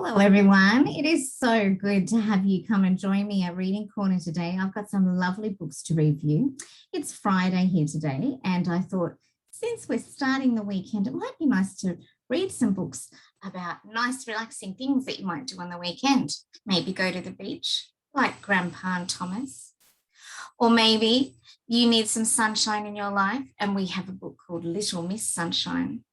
Hello, everyone. It is so good to have you come and join me at Reading Corner today. I've got some lovely books to review. It's Friday here today, and I thought since we're starting the weekend, it might be nice to read some books about nice, relaxing things that you might do on the weekend. Maybe go to the beach, like Grandpa and Thomas. Or maybe you need some sunshine in your life, and we have a book called Little Miss Sunshine.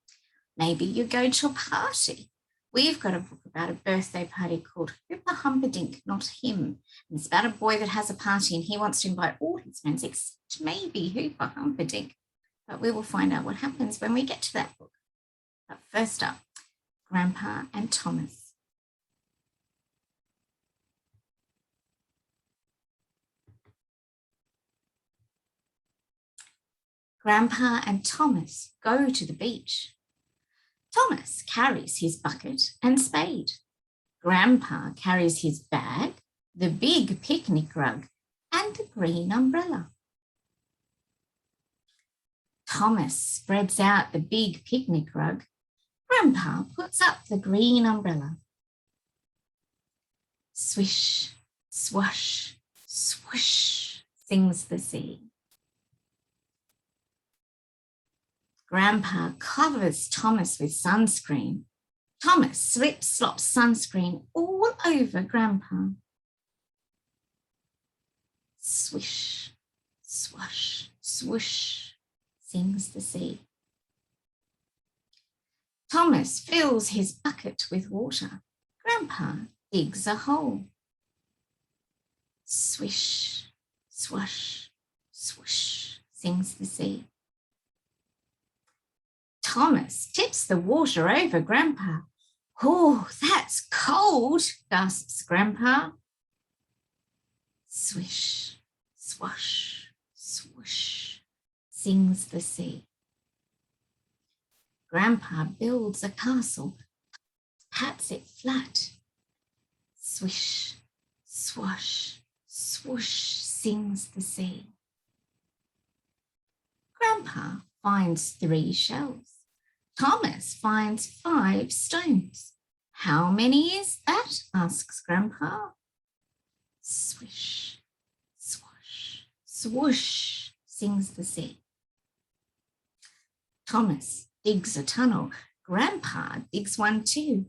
Maybe you go to a party. We've got a book about a birthday party called Hooper Humperdink, Not Him. And it's about a boy that has a party and he wants to invite all his friends except maybe Hooper Humperdink. But we will find out what happens when we get to that book. But first up, Grandpa and Thomas. Grandpa and Thomas go to the beach. Thomas carries his bucket and spade. Grandpa carries his bag, the big picnic rug, and the green umbrella. Thomas spreads out the big picnic rug. Grandpa puts up the green umbrella. Swish, swash, swoosh, sings the sea. Grandpa covers Thomas with sunscreen. Thomas slip-slops sunscreen all over Grandpa. Swish, swash, swoosh, sings the sea. Thomas fills his bucket with water. Grandpa digs a hole. Swish, swash, swoosh, sings the sea. Thomas tips the water over Grandpa. Oh, that's cold, gasps Grandpa. Swish, swash, swoosh, sings the sea. Grandpa builds a castle, pats it flat. Swish, swash, swoosh, sings the sea. Grandpa finds 3 shells. Thomas finds 5 stones. How many is that? Asks Grandpa. Swish, swash, swoosh, sings the sea. Thomas digs a tunnel. Grandpa digs one too.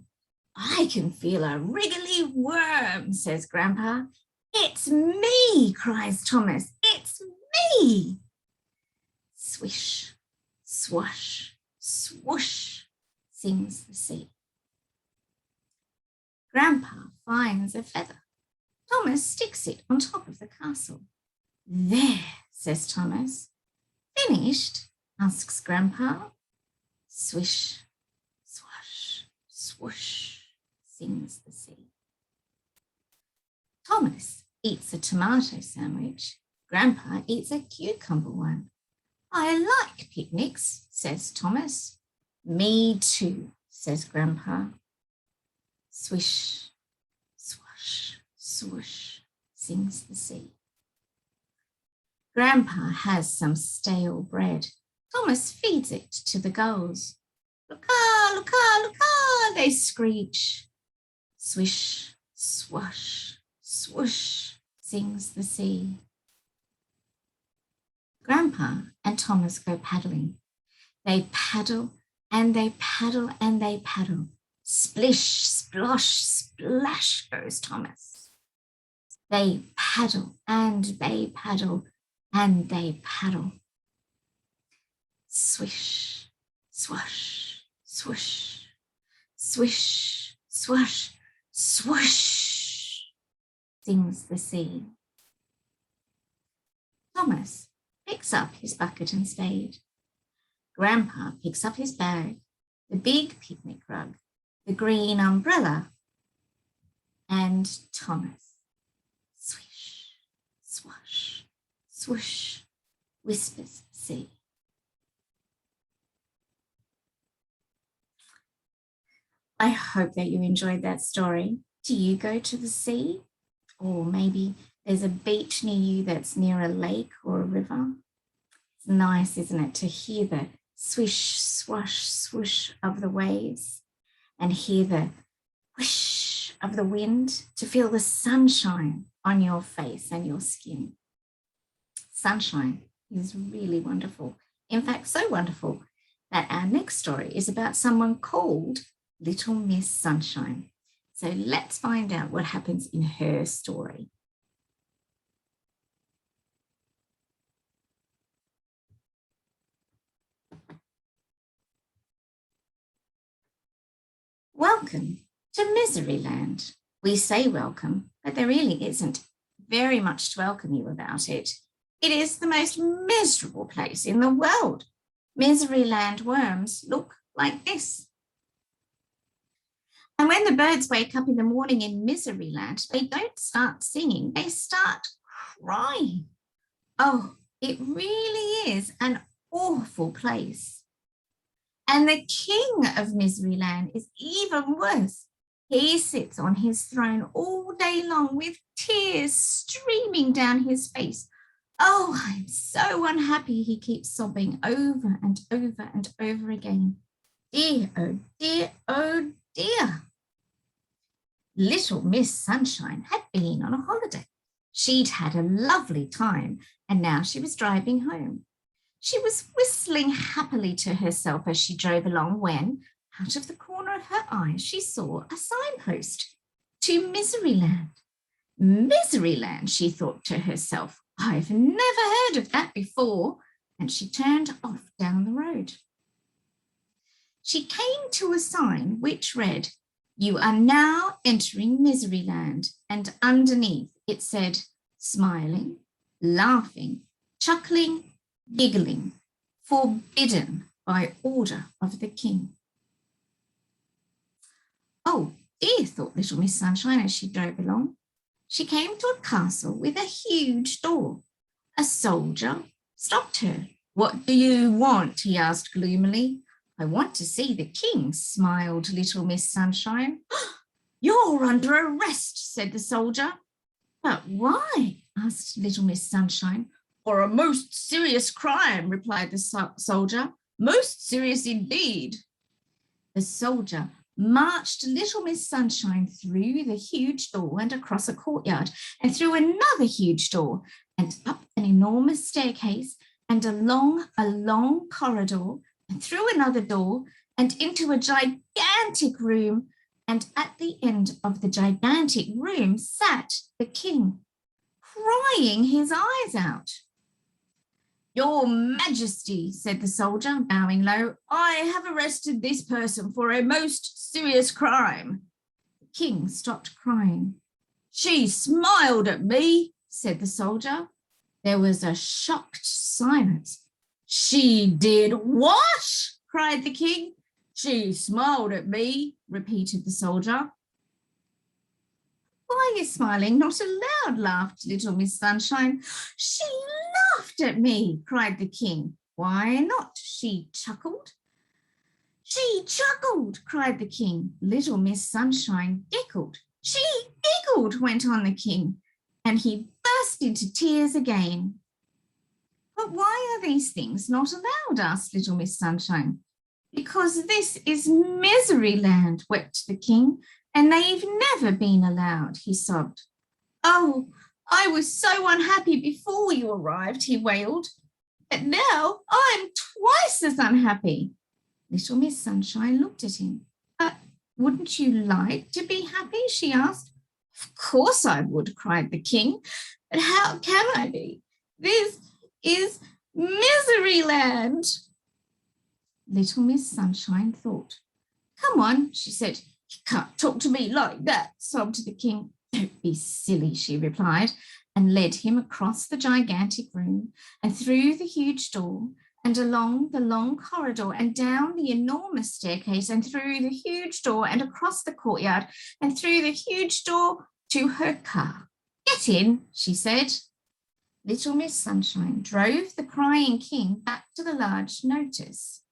I can feel a wriggly worm, says Grandpa. It's me, cries Thomas. It's me. Swish, swash, swoosh, sings the sea. Grandpa finds a feather. Thomas sticks it on top of the castle. There, says Thomas. Finished? Asks Grandpa. Swish, swash, swoosh, sings the sea. Thomas eats a tomato sandwich. Grandpa eats a cucumber one. I like picnics, says Thomas. Me too, says Grandpa. Swish, swash, swoosh, sings the sea. Grandpa has some stale bread. Thomas feeds it to the gulls. Look-ah, look-ah, look-ah, they screech. Swish, swash, swoosh, sings the sea. Grandpa and Thomas go paddling. They paddle and they paddle and they paddle. Splish, splosh, splash goes Thomas. They paddle and they paddle and they paddle. Swish, swash, swoosh, swish, swash, swoosh, sings the sea. Thomas picks up his bucket and spade. Grandpa picks up his bag, the big picnic rug, the green umbrella, and Thomas. Swish, swash, swoosh, whispers the sea. I hope that you enjoyed that story. Do you go to the sea? Or maybe there's a beach near you that's near a lake or a river. It's nice, isn't it, to hear the swish, swash, swoosh of the waves and hear the whoosh, of the wind, to feel the sunshine on your face and your skin. Sunshine is really wonderful. In fact, so wonderful that our next story is about someone called Little Miss Sunshine. So let's find out what happens in her story. Welcome to Miseryland. We say welcome, but there really isn't very much to welcome you about it. It is the most miserable place in the world. Miseryland worms look like this. And when the birds wake up in the morning in Miseryland, they don't start singing, they start crying. Oh, it really is an awful place. And the king of Miseryland is even worse. He sits on his throne all day long with tears streaming down his face. Oh, I'm so unhappy, he keeps sobbing over and over and over again. Dear, oh dear, oh dear. Little Miss Sunshine had been on a holiday. She'd had a lovely time, and now she was driving home. She was whistling happily to herself as she drove along when, out of the corner of her eye, she saw a signpost to Miseryland. Miseryland, she thought to herself. I've never heard of that before. And she turned off down the road. She came to a sign which read, "You are now entering Miseryland." And underneath it said, "Smiling, laughing, chuckling, giggling, forbidden by order of the king." Oh dear, thought Little Miss Sunshine as she drove along. She came to a castle with a huge door. A soldier stopped her. "What do you want?" he asked gloomily. "I want to see the king," smiled Little Miss Sunshine. "You're under arrest," said the soldier. "But why?" asked Little Miss Sunshine. "For a most serious crime," replied the soldier. "Most serious indeed." The soldier marched Little Miss Sunshine through the huge door and across a courtyard and through another huge door and up an enormous staircase and along a long corridor and through another door and into a gigantic room. And at the end of the gigantic room sat the king, crying his eyes out. "Your Majesty," said the soldier, bowing low, "I have arrested this person for a most serious crime." The king stopped crying. "She smiled at me," said the soldier. There was a shocked silence. "She did what?" cried the king. "She smiled at me," repeated the soldier. "Why are you smiling? Not aloud," laughed Little Miss Sunshine. "She laughed at me," cried the king. "Why not?" she chuckled. "She chuckled," cried the king. Little Miss Sunshine giggled. "She giggled," went on the king, and he burst into tears again. "But why are these things not allowed?" asked Little Miss Sunshine. "Because this is Miseryland," wept the king. "And they've never been allowed," he sobbed. "Oh, I was so unhappy before you arrived," he wailed. "But now I'm twice as unhappy." Little Miss Sunshine looked at him. "But wouldn't you like to be happy?" she asked. "Of course I would," cried the king. "But how can I be? This is Miseryland." Little Miss Sunshine thought. "Come on," she said. "You can't talk to me like that," sobbed the king. "Don't be silly," she replied, and led him across the gigantic room and through the huge door and along the long corridor and down the enormous staircase and through the huge door and across the courtyard and through the huge door to her car. "Get in," she said. Little Miss Sunshine drove the crying king back to the large notice.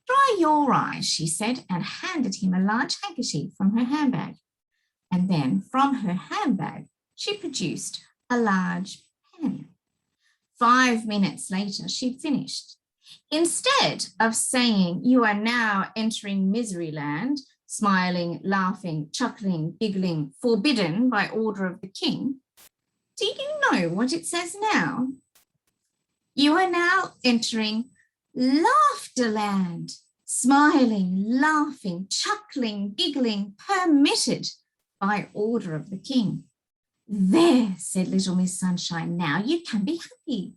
"Dry your eyes," she said, and handed him a large handkerchief from her handbag. And then from her handbag, she produced a large pen. 5 minutes later, she'd finished. Instead of saying, "You are now entering Miseryland," smiling, laughing, chuckling, giggling, forbidden by order of the king. Do you know what it says now? You are now entering Laughterland. Smiling, laughing, chuckling, giggling, permitted by order of the king. There, said little Miss Sunshine, now you can be happy.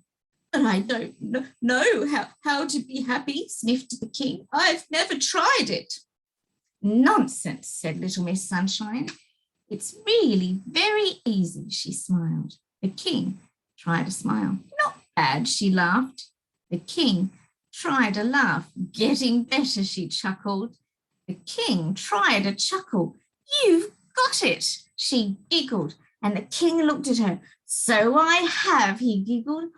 But I don't know how to be happy, sniffed the king. I've never tried it. Nonsense, said little Miss Sunshine. It's really very easy, she smiled. The king tried a smile. Not bad, she laughed. The king tried a laugh. Getting better, she chuckled. The king tried a chuckle. You've got it, she giggled. And the king looked at her. So I have, he giggled.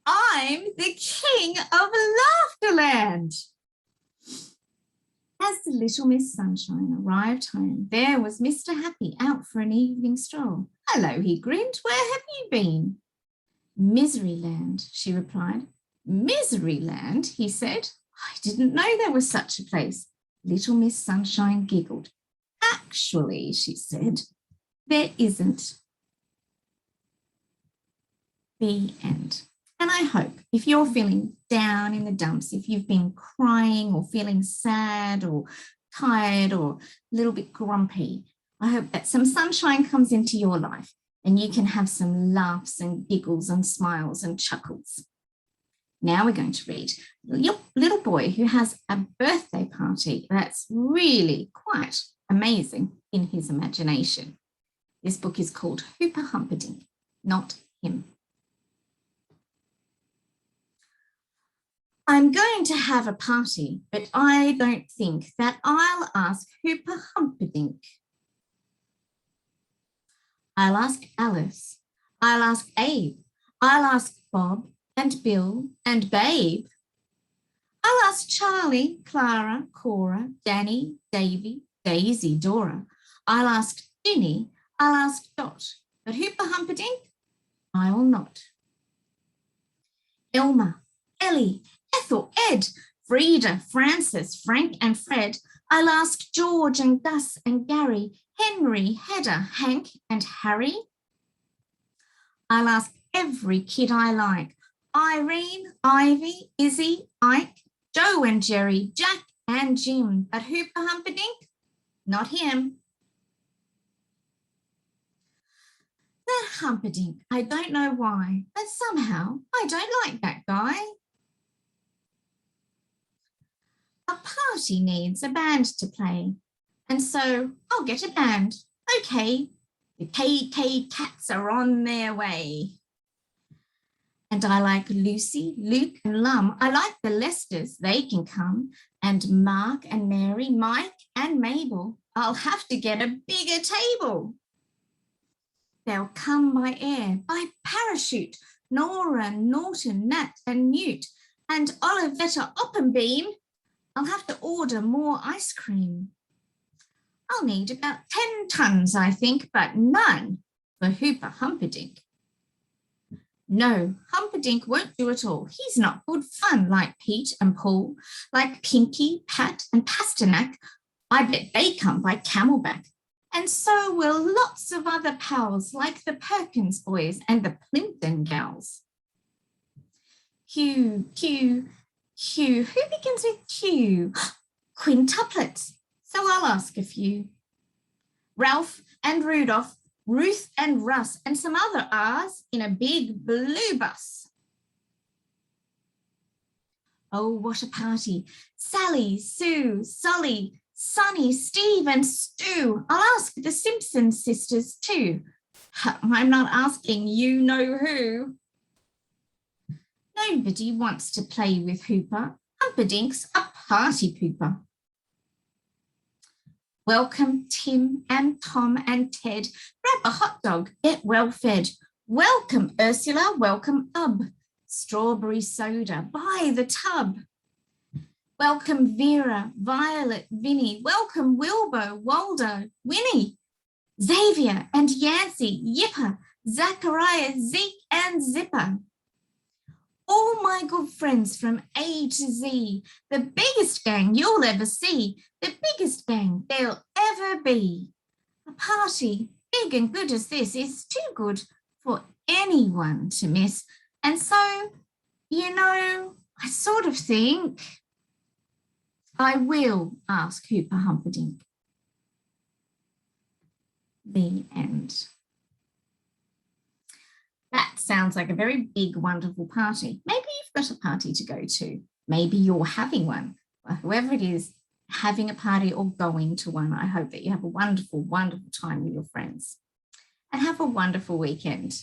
I'm the king of Laughterland. As the little Miss Sunshine arrived home, there was Mr. Happy out for an evening stroll. Hello, he grinned. Where have you been? Miseryland, she replied. Miseryland, he said. I didn't know there was such a place. Little Miss Sunshine giggled. Actually, she said, there isn't. The end. And I hope if you're feeling down in the dumps, if you've been crying or feeling sad or tired or a little bit grumpy, I hope that some sunshine comes into your life and you can have some laughs and giggles and smiles and chuckles. Now we're going to read a little boy who has a birthday party that's really quite amazing in his imagination. This book is called Hooper Humperdink, Not Him. I'm going to have a party, but I don't think that I'll ask Hooper Humperdink. I'll ask Alice. I'll ask Abe. I'll ask Bob and Bill and Babe. I'll ask Charlie, Clara, Cora, Danny, Davy, Daisy, Dora. I'll ask Ginny. I'll ask Dot. But Hooper Humperdink, I'll not. Elma, Ellie, Ethel, Ed, Frida, Francis, Frank and Fred. I'll ask George and Gus and Gary, Henry, Hedda, Hank and Harry. I'll ask every kid I like. Irene, Ivy, Izzy, Ike, Joe and Jerry, Jack and Jim. But Hooper Humperdink? Not him. That Humperdink, I don't know why, but somehow I don't like that guy. A party needs a band to play, and so I'll get a band. Okay, the KK Cats are on their way. And I like Lucy, Luke and Lum. I like the Lesters, they can come. And Mark and Mary, Mike and Mabel. I'll have to get a bigger table. They'll come by air, by parachute. Nora, Norton, Nat and Newt. And Olivetta Oppenbeam. I'll have to order more ice cream. I'll need about 10 tons, I think, but none for Hooper Humperdink. No, Humperdink won't do it all. He's not good fun like Pete and Paul, like Pinky, Pat and Pasternak. I bet they come by camelback. And so will lots of other pals like the Perkins boys and the Plimpton gals. Q, Q, Q. Who begins with Q? Quintuplets. So I'll ask a few. Ralph and Rudolph, Ruth and Russ, and some other R's in a big blue bus. Oh, what a party. Sally, Sue, Solly, Sonny, Steve and Stu. I'll ask the Simpson sisters too. I'm not asking you know who. Nobody wants to play with Hooper. Humperdink's a party pooper. Welcome Tim and Tom and Ted. Grab a hot dog, get well fed. Welcome Ursula, welcome Ub. Strawberry soda by the tub. Welcome Vera, Violet, Vinny. Welcome Wilbo, Waldo, Winnie. Xavier and Yancey, Yipper, Zachariah, Zeke and Zipper. All my good friends from A to Z, the biggest gang you'll ever see, the biggest gang there'll ever be. A party big and good as this is too good for anyone to miss. And so, I sort of think I will ask Hooper Humperdink. The end. That sounds like a very big, wonderful party. Maybe you've got a party to go to. Maybe you're having one. Well, whoever it is, having a party or going to one, I hope that you have a wonderful, wonderful time with your friends. And have a wonderful weekend.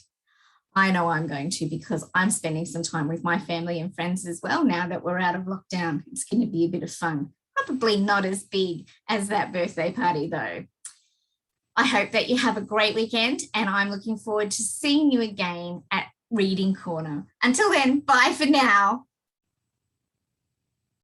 I know I'm going to, because I'm spending some time with my family and friends as well now that we're out of lockdown. It's going to be a bit of fun. Probably not as big as that birthday party though. I hope that you have a great weekend, and I'm looking forward to seeing you again at Reading Corner. Until then, bye for now.